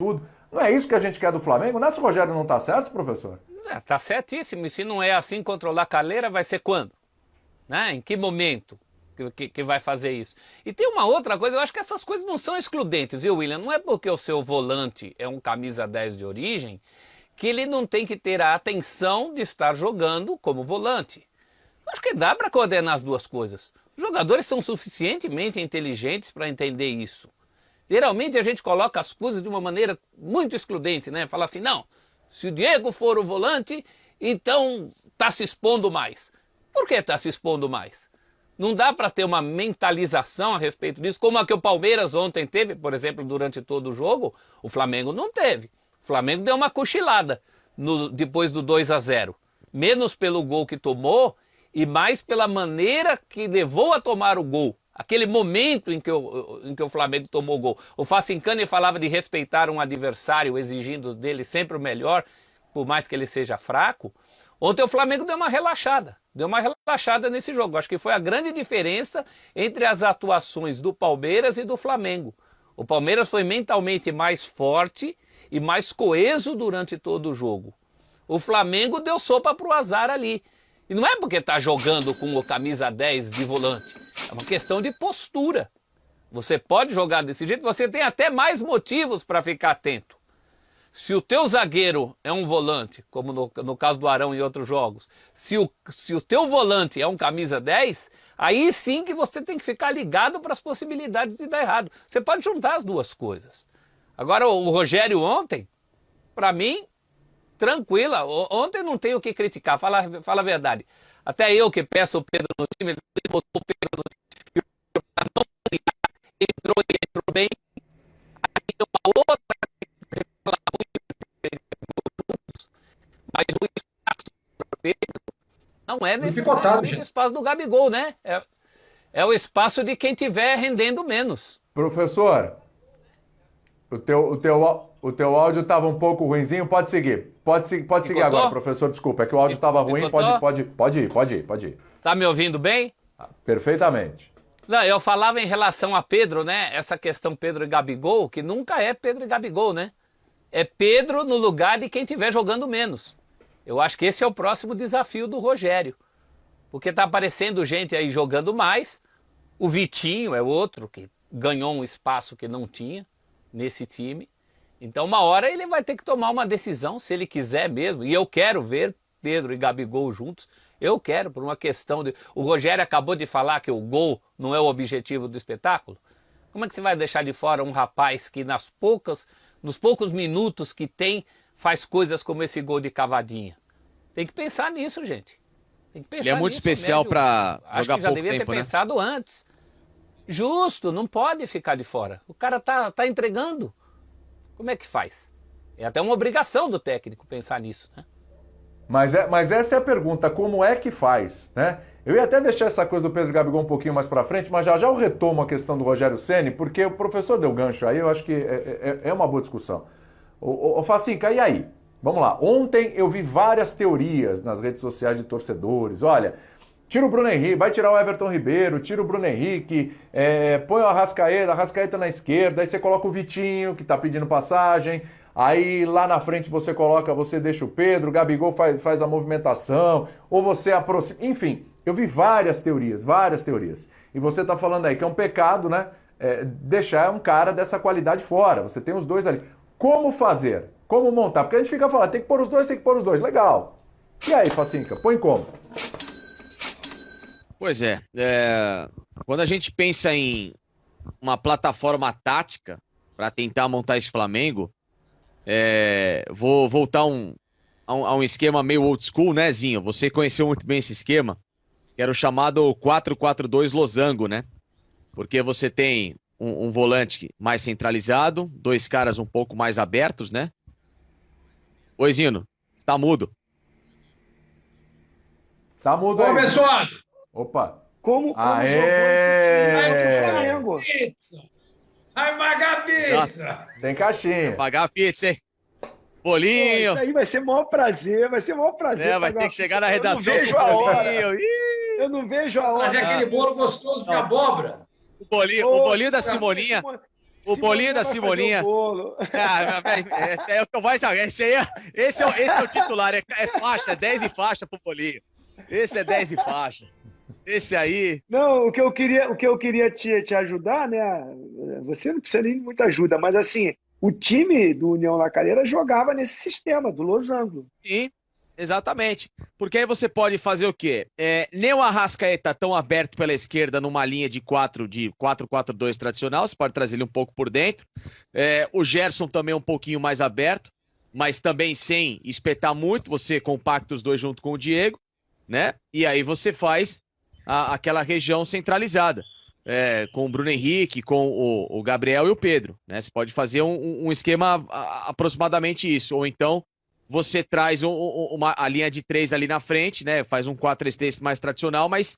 tudo. Não é isso que a gente quer do Flamengo? Não é se o Rogério não tá certo, professor? Tá certíssimo. E se não é assim controlar a Carleira, vai ser quando? Né? Em que momento que vai fazer isso? E tem uma outra coisa, eu acho que essas coisas não são excludentes, viu, William? Não é porque o seu volante é um camisa 10 de origem que ele não tem que ter a atenção de estar jogando como volante. Eu acho que dá para coordenar as duas coisas. Os jogadores são suficientemente inteligentes para entender isso. Geralmente a gente coloca as coisas de uma maneira muito excludente, né? Fala assim, não, se o Diego for o volante, então está se expondo mais. Por que está se expondo mais? Não dá para ter uma mentalização a respeito disso, como a que o Palmeiras ontem teve, por exemplo, durante todo o jogo, o Flamengo não teve. O Flamengo deu uma cochilada depois do 2-0. Menos pelo gol que tomou e mais pela maneira que levou a tomar o gol. Aquele momento em que o Flamengo tomou o gol. O Facincani falava de respeitar um adversário, exigindo dele sempre o melhor, por mais que ele seja fraco. Ontem o Flamengo deu uma relaxada nesse jogo. Acho que foi a grande diferença entre as atuações do Palmeiras e do Flamengo. O Palmeiras foi mentalmente mais forte e mais coeso durante todo o jogo. O Flamengo deu sopa para o azar ali. E não é porque está jogando com o camisa 10 de volante. É uma questão de postura. Você pode jogar desse jeito, você tem até mais motivos para ficar atento. Se o teu zagueiro é um volante, como no caso do Arão e outros jogos, se o teu volante é um camisa 10, aí sim que você tem que ficar ligado para as possibilidades de dar errado. Você pode juntar as duas coisas. Agora, o Rogério ontem, para mim, tranquila. Ontem não tenho o que criticar, fala a verdade. Até eu que peço o Pedro no time, ele botou o Pedro no time, entrou bem. Aí uma outra mas o espaço do Pedro não é necessariamente o espaço do Gabigol, né? É o espaço de quem estiver rendendo menos. Professor, o teu áudio estava um pouco ruinzinho, pode seguir. Pode seguir agora, professor, desculpa, é que o áudio estava ruim, pode ir. Tá me ouvindo bem? Perfeitamente. Não, eu falava em relação a Pedro, né? Essa questão Pedro e Gabigol, que nunca é Pedro e Gabigol, né? É Pedro no lugar de quem estiver jogando menos. Eu acho que esse é o próximo desafio do Rogério. Porque tá aparecendo gente aí jogando mais. O Vitinho é outro que ganhou um espaço que não tinha nesse time. Então uma hora ele vai ter que tomar uma decisão, se ele quiser mesmo. E eu quero ver Pedro e Gabigol juntos. Eu quero, por uma questão de... O Rogério acabou de falar que o gol não é o objetivo do espetáculo. Como é que você vai deixar de fora um rapaz que nos poucos minutos que tem, faz coisas como esse gol de cavadinha? Tem que pensar nisso, gente. Tem que pensar Ele é muito nisso, especial para jogar pouco tempo, acho que já devia ter pensado antes. Justo, não pode ficar de fora. O cara tá entregando. Como é que faz? É até uma obrigação do técnico pensar nisso, né? Mas essa é a pergunta, como é que faz, né? Eu ia até deixar essa coisa do Pedro Gabigol um pouquinho mais para frente, mas já eu retomo a questão do Rogério Ceni, porque o professor deu gancho aí, eu acho que é uma boa discussão. Ô Facinca, e aí? Vamos lá. Ontem eu vi várias teorias nas redes sociais de torcedores. Olha, tira o Bruno Henrique, vai tirar o Everton Ribeiro, tira o Bruno Henrique, põe o Arrascaeta na esquerda, aí você coloca o Vitinho, que tá pedindo passagem. Aí lá na frente você deixa o Pedro, o Gabigol faz a movimentação, ou você aproxima, enfim, eu vi várias teorias. E você tá falando aí que é um pecado, né, deixar um cara dessa qualidade fora, você tem os dois ali. Como fazer? Como montar? Porque a gente fica falando, tem que pôr os dois, legal. E aí, Facinca, põe como? Pois quando a gente pensa em uma plataforma tática para tentar montar esse Flamengo, vou voltar a um esquema meio old school, né, Zinho? Você conheceu muito bem esse esquema, que era o chamado 4-4-2 losango, né? Porque você tem um volante mais centralizado, dois caras um pouco mais abertos, né? Oi, Zino, está mudo. Tá mudo aí. Abençoado! Opa! Como jogou esse Flamengo? Vai pagar pizza! Tem caixinha. Vai pagar a pizza, hein? Bolinho. Pô, isso aí vai ser o maior prazer, vai vai ter que chegar na redação. Eu não vejo a hora. Eu não vejo a hora. Fazer aquele bolo gostoso de abóbora. O bolinho da Simoninha. O bolinho da Cebolinha. Esse aí é o que eu mais jogo. Esse é o titular. É faixa, 10 e faixa pro bolinho. Esse é 10 e faixa. Esse aí. Não, o que eu queria te ajudar, né? Você não precisa nem de muita ajuda, mas assim, o time do União La Calera jogava nesse sistema, do losango. Sim, exatamente. Porque aí você pode fazer o quê? Nem o Arrascaeta tão aberto pela esquerda numa linha de 4-4-2 tradicional, você pode trazer ele um pouco por dentro. O Gerson também um pouquinho mais aberto, mas também sem espetar muito, você compacta os dois junto com o Diego, né? E aí você faz aquela região centralizada, com o Bruno Henrique, com o Gabriel e o Pedro, né? Você pode fazer um esquema aproximadamente isso, ou então você traz a linha de 3 ali na frente, né? Faz um 4-3-3 mais tradicional, mas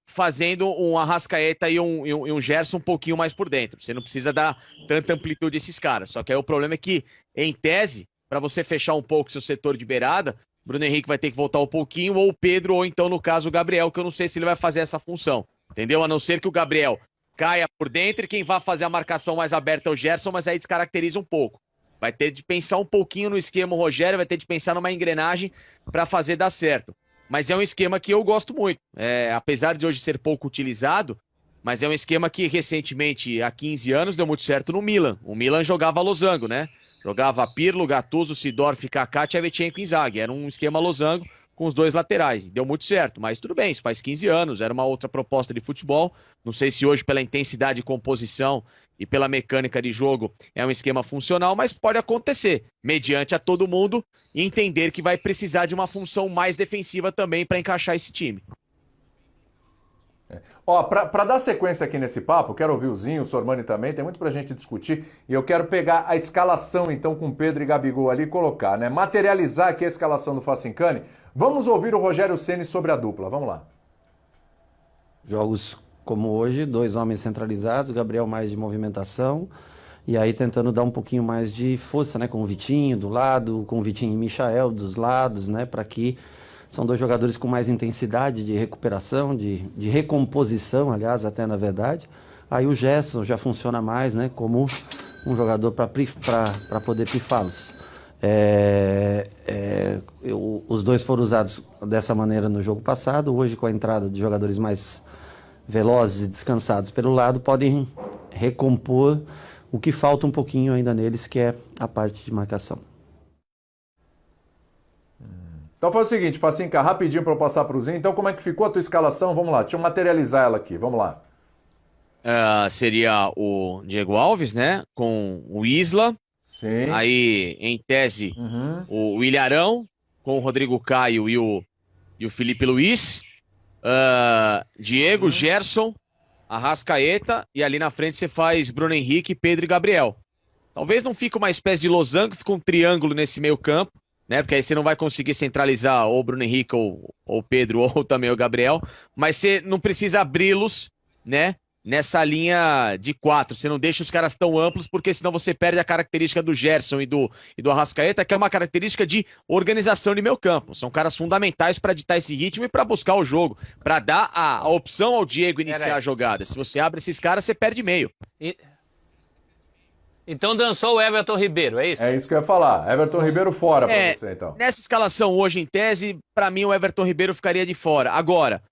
fazendo um Arrascaeta e um Gerson um pouquinho mais por dentro. Você não precisa dar tanta amplitude a esses caras. Só que aí o problema é que, em tese, para você fechar um pouco seu setor de beirada, Bruno Henrique vai ter que voltar um pouquinho, ou o Pedro, ou então, no caso, o Gabriel, que eu não sei se ele vai fazer essa função. Entendeu? A não ser que o Gabriel caia por dentro e quem vai fazer a marcação mais aberta é o Gerson, mas aí descaracteriza um pouco. Vai ter de pensar um pouquinho no esquema, o Rogério vai ter de pensar numa engrenagem para fazer dar certo. Mas é um esquema que eu gosto muito. Apesar de hoje ser pouco utilizado, mas é um esquema que recentemente, há 15 anos, deu muito certo no Milan. O Milan jogava losango, né? Jogava Pirlo, Gattuso, Sidorf, Kaká, Shevchenko e Inzaghi. Era um esquema losango com os dois laterais. Deu muito certo, mas tudo bem, isso faz 15 anos, era uma outra proposta de futebol. Não sei se hoje, pela intensidade de composição e pela mecânica de jogo, é um esquema funcional, mas pode acontecer, mediante a todo mundo, e entender que vai precisar de uma função mais defensiva também para encaixar esse time. Ó, para dar sequência aqui nesse papo, quero ouvir o Zinho, o Sormani também, tem muito pra gente discutir, e eu quero pegar a escalação, então, com Pedro e Gabigol ali e colocar, né? Materializar aqui a escalação do Facincani. Vamos ouvir o Rogério Ceni sobre a dupla, vamos lá. Jogos como hoje, 2 homens centralizados, o Gabriel mais de movimentação, e aí tentando dar um pouquinho mais de força, né? Com o Vitinho do lado, com o Vitinho e Michael dos lados, né? Para que são 2 jogadores com mais intensidade de recuperação, de recomposição, aliás, até na verdade. Aí o Gerson já funciona mais, né, como um jogador para poder pifá-los. Os 2 foram usados dessa maneira no jogo passado. Hoje, com a entrada de jogadores mais velozes e descansados pelo lado, podem recompor o que falta um pouquinho ainda neles, que é a parte de marcação. Então faz o seguinte, Facinca, rapidinho para eu passar para o Zinho. Então como é que ficou a tua escalação? Vamos lá, deixa eu materializar ela aqui, vamos lá. Seria o Diego Alves, né? Com o Isla. Sim. Aí, em tese, o Ilharão, com o Rodrigo Caio e o Felipe Luiz. Diego, Gerson, Arrascaeta. E ali na frente você faz Bruno Henrique, Pedro e Gabriel. Talvez não fique uma espécie de losango, fica um triângulo nesse meio campo, né? Porque aí você não vai conseguir centralizar ou o Bruno Henrique ou o Pedro ou também o Gabriel, mas você não precisa abri-los, né? Nessa linha de 4, você não deixa os caras tão amplos, porque senão você perde a característica do Gerson e do Arrascaeta, que é uma característica de organização de meio campo. São caras fundamentais para ditar esse ritmo e para buscar o jogo, para dar a opção ao Diego iniciar a jogada. Se você abre esses caras, você perde meio. Então dançou o Everton Ribeiro, é isso? É isso que eu ia falar. Everton Ribeiro fora para você, então. Nessa escalação hoje, em tese, para mim o Everton Ribeiro ficaria de fora. Agora,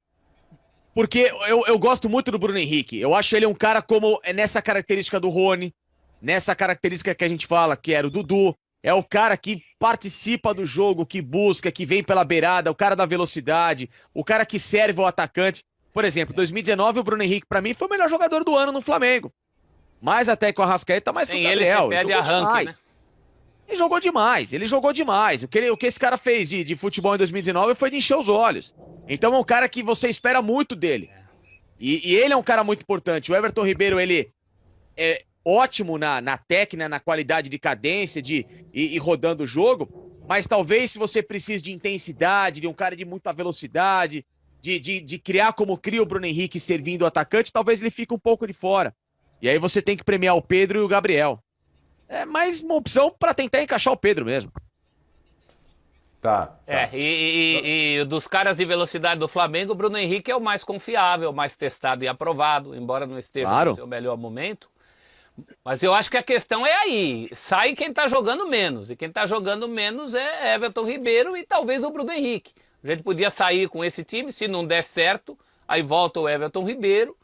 porque eu gosto muito do Bruno Henrique. Eu acho ele um cara como nessa característica do Rony, nessa característica que a gente fala, que era o Dudu. É o cara que participa do jogo, que busca, que vem pela beirada, o cara da velocidade, o cara que serve ao atacante. Por exemplo, 2019 o Bruno Henrique, para mim, foi o melhor jogador do ano no Flamengo. Mais até que o Arrascaeta, mais que o Gabriel. Ele perde arranque, né? Ele jogou demais. O que esse cara fez de futebol em 2019 foi de encher os olhos. Então é um cara que você espera muito dele. E ele é um cara muito importante. O Everton Ribeiro, ele é ótimo na técnica, na qualidade de cadência, de ir rodando o jogo, mas talvez se você precise de intensidade, de um cara de muita velocidade, de criar como cria o Bruno Henrique servindo o atacante, talvez ele fique um pouco de fora. E aí você tem que premiar o Pedro e o Gabriel. É mais uma opção para tentar encaixar o Pedro mesmo. Tá. E dos caras de velocidade do Flamengo, o Bruno Henrique é o mais confiável, mais testado e aprovado, embora não esteja no seu melhor momento. Mas eu acho que a questão é aí. Sai quem tá jogando menos. E quem tá jogando menos é Everton Ribeiro e talvez o Bruno Henrique. A gente podia sair com esse time, se não der certo, aí volta o Everton Ribeiro.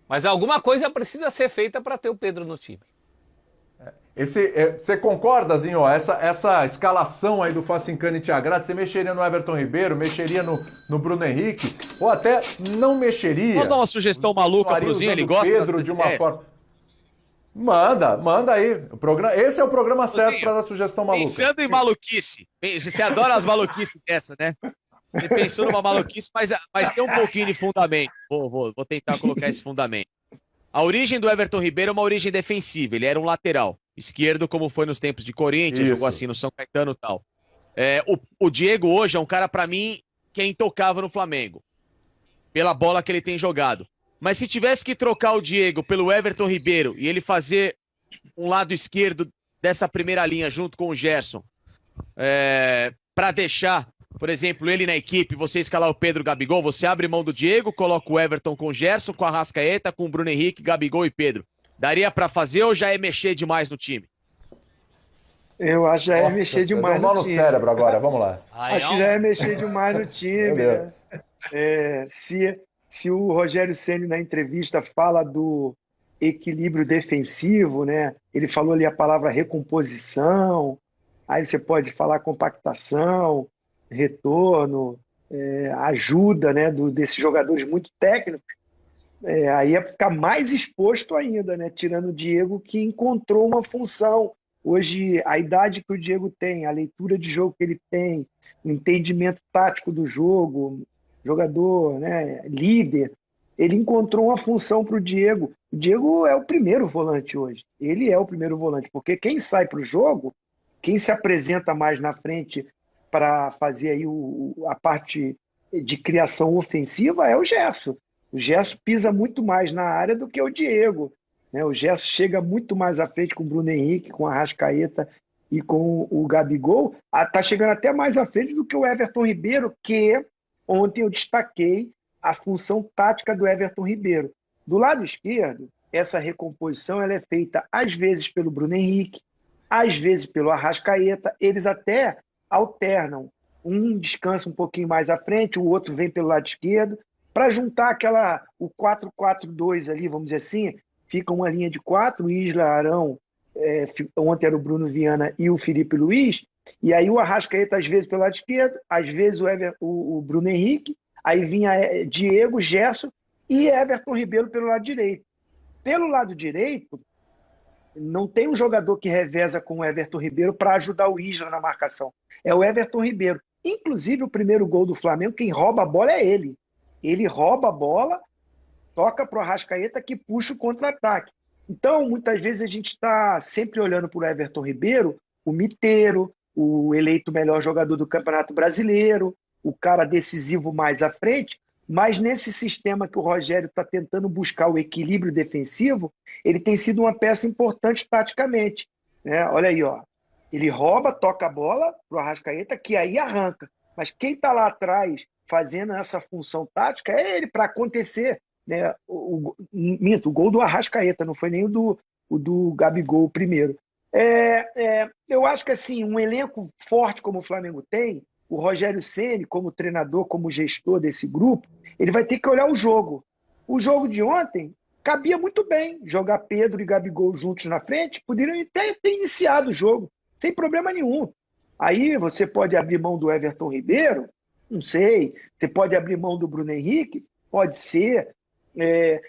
Mas alguma coisa precisa ser feita para ter o Pedro no time. Você concorda, Zinho? Essa escalação aí do Facincani te agrada? Você mexeria no Everton Ribeiro, mexeria no Bruno Henrique, ou até não mexeria? Posso dar uma sugestão maluca pro Zinho? Ele gosta Pedro de uma forma. Manda aí. Esse é o programa certo para dar sugestão maluca. Pensando em maluquice. Você adora as maluquices dessa, né? Você pensou numa maluquice, mas tem um pouquinho de fundamento. Vou tentar colocar esse fundamento. A origem do Everton Ribeiro é uma origem defensiva. Ele era um lateral esquerdo, como foi nos tempos de Corinthians, jogou assim no São Caetano e tal. O Diego hoje é um cara, pra mim, que é intocável no Flamengo. Pela bola que ele tem jogado. Mas se tivesse que trocar o Diego pelo Everton Ribeiro e ele fazer um lado esquerdo dessa primeira linha junto com o Gerson, pra deixar, por exemplo, ele na equipe, você escalar o Pedro, Gabigol, você abre mão do Diego, coloca o Everton com o Gerson, com a Arrascaeta, com o Bruno Henrique, Gabigol e Pedro. Daria pra fazer ou já é mexer demais no time? Eu acho que já é mexer demais no time. No cérebro agora, vamos lá. Acho que já é mexer demais no time. Né? Se o Rogério Ceni na entrevista fala do equilíbrio defensivo, né? Ele falou ali a palavra recomposição, aí você pode falar compactação, retorno, ajuda, né, desses jogadores muito técnicos, aí é ficar mais exposto ainda, né, tirando o Diego, que encontrou uma função. Hoje, a idade que o Diego tem, a leitura de jogo que ele tem, o entendimento tático do jogo, jogador, né, líder, ele encontrou uma função para o Diego. O Diego é o primeiro volante hoje. Ele é o primeiro volante, porque quem sai para o jogo, quem se apresenta mais na frente para fazer aí a parte de criação ofensiva é o Gerson. O Gerson pisa muito mais na área do que o Diego. Né? O Gerson chega muito mais à frente com o Bruno Henrique, com a Arrascaeta e com o Gabigol. Está chegando até mais à frente do que o Everton Ribeiro, que ontem eu destaquei a função tática do Everton Ribeiro. Do lado esquerdo, essa recomposição ela é feita às vezes pelo Bruno Henrique, às vezes pelo Arrascaeta. Eles até alternam. Um descansa um pouquinho mais à frente, o outro vem pelo lado esquerdo, para juntar o 4-4-2 ali, vamos dizer assim, fica uma linha de 4, Isla, Arão, ontem era o Bruno Viana e o Felipe Luiz, e aí o Arrascaeta às vezes pelo lado esquerdo, às vezes o Bruno Henrique, aí vinha Diego, Gerson e Everton Ribeiro pelo lado direito. Pelo lado direito, não tem um jogador que reveza com o Everton Ribeiro para ajudar o Isla na marcação. É o Everton Ribeiro. Inclusive, o primeiro gol do Flamengo, quem rouba a bola é ele. Ele rouba a bola, toca para o Arrascaeta que puxa o contra-ataque. Então, muitas vezes a gente está sempre olhando para o Everton Ribeiro, o miteiro, o eleito melhor jogador do Campeonato Brasileiro, o cara decisivo mais à frente, mas nesse sistema que o Rogério está tentando buscar o equilíbrio defensivo, ele tem sido uma peça importante taticamente. Né? Olha aí, ó. Ele rouba, toca a bola para o Arrascaeta, que aí arranca. Mas quem está lá atrás fazendo essa função tática é ele, para acontecer. Né? O gol do Arrascaeta, não foi nem o do Gabigol o primeiro. Eu acho que assim, um elenco forte como o Flamengo tem, o Rogério Ceni, como treinador, como gestor desse grupo, ele vai ter que olhar o jogo. O jogo de ontem cabia muito bem jogar Pedro e Gabigol juntos na frente, poderiam até ter iniciado o jogo, sem problema nenhum. Aí você pode abrir mão do Everton Ribeiro, não sei, você pode abrir mão do Bruno Henrique, pode ser,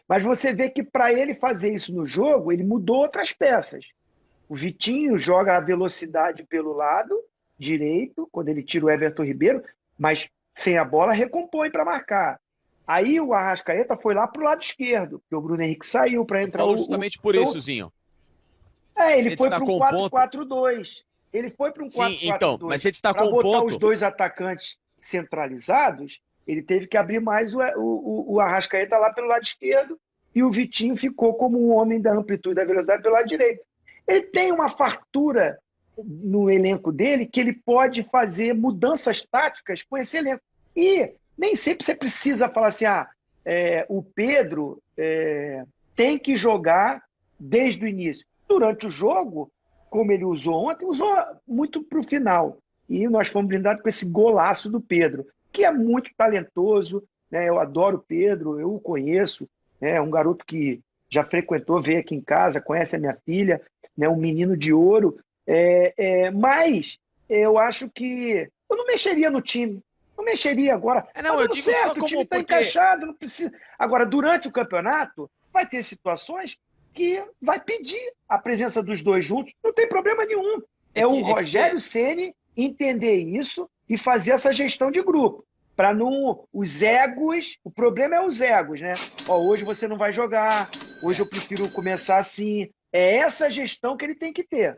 mas você vê que para ele fazer isso no jogo, ele mudou outras peças. O Vitinho joga a velocidade pelo lado direito, quando ele tira o Everton Ribeiro, mas sem a bola recompõe para marcar. Aí o Arrascaeta foi lá para o lado esquerdo, porque o Bruno Henrique saiu para entrar. Falou justamente por isso, Zinho. Ele foi para um 4-4-2. Ele foi para um 4-4-2. Então, mas você destacou para botar um ponto. Os dois atacantes centralizados, ele teve que abrir mais o Arrascaeta lá pelo lado esquerdo e o Vitinho ficou como um homem da amplitude da velocidade pelo lado direito. Ele tem uma fartura no elenco dele que ele pode fazer mudanças táticas com esse elenco. E nem sempre você precisa falar assim, o Pedro tem que jogar desde o início. Durante o jogo, como ele usou ontem, usou muito para o final. E nós fomos blindados com esse golaço do Pedro, que é muito talentoso, né? Eu adoro o Pedro, eu o conheço, né? É um garoto que já frequentou, veio aqui em casa, conhece a minha filha, né? Um menino de ouro. Mas eu acho que eu não mexeria no time. Não mexeria agora. Não, Tá eu dando digo certo, só o como time está porque... encaixado, não precisa. Agora, durante o campeonato, vai ter situações que vai pedir a presença dos dois juntos, não tem problema nenhum. O Rogério Ceni entender isso e fazer essa gestão de grupo. Para não. Os egos. O problema é os egos, né? Hoje você não vai jogar, hoje eu prefiro começar assim. É essa gestão que ele tem que ter.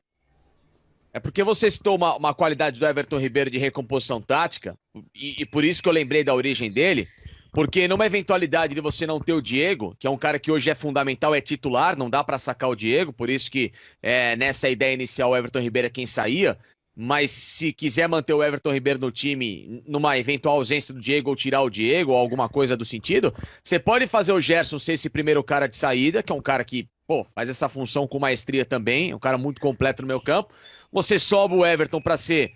É porque você citou uma qualidade do Everton Ribeiro de recomposição tática, e por isso que eu lembrei da origem dele, porque numa eventualidade de você não ter o Diego, que é um cara que hoje é fundamental, é titular, não dá para sacar o Diego, por isso que nessa ideia inicial o Everton Ribeiro é quem saía, mas se quiser manter o Everton Ribeiro no time, numa eventual ausência do Diego ou tirar o Diego ou alguma coisa do sentido, você pode fazer o Gerson ser esse primeiro cara de saída, que é um cara que faz essa função com maestria também, um cara muito completo no meio campo. Você sobe o Everton para ser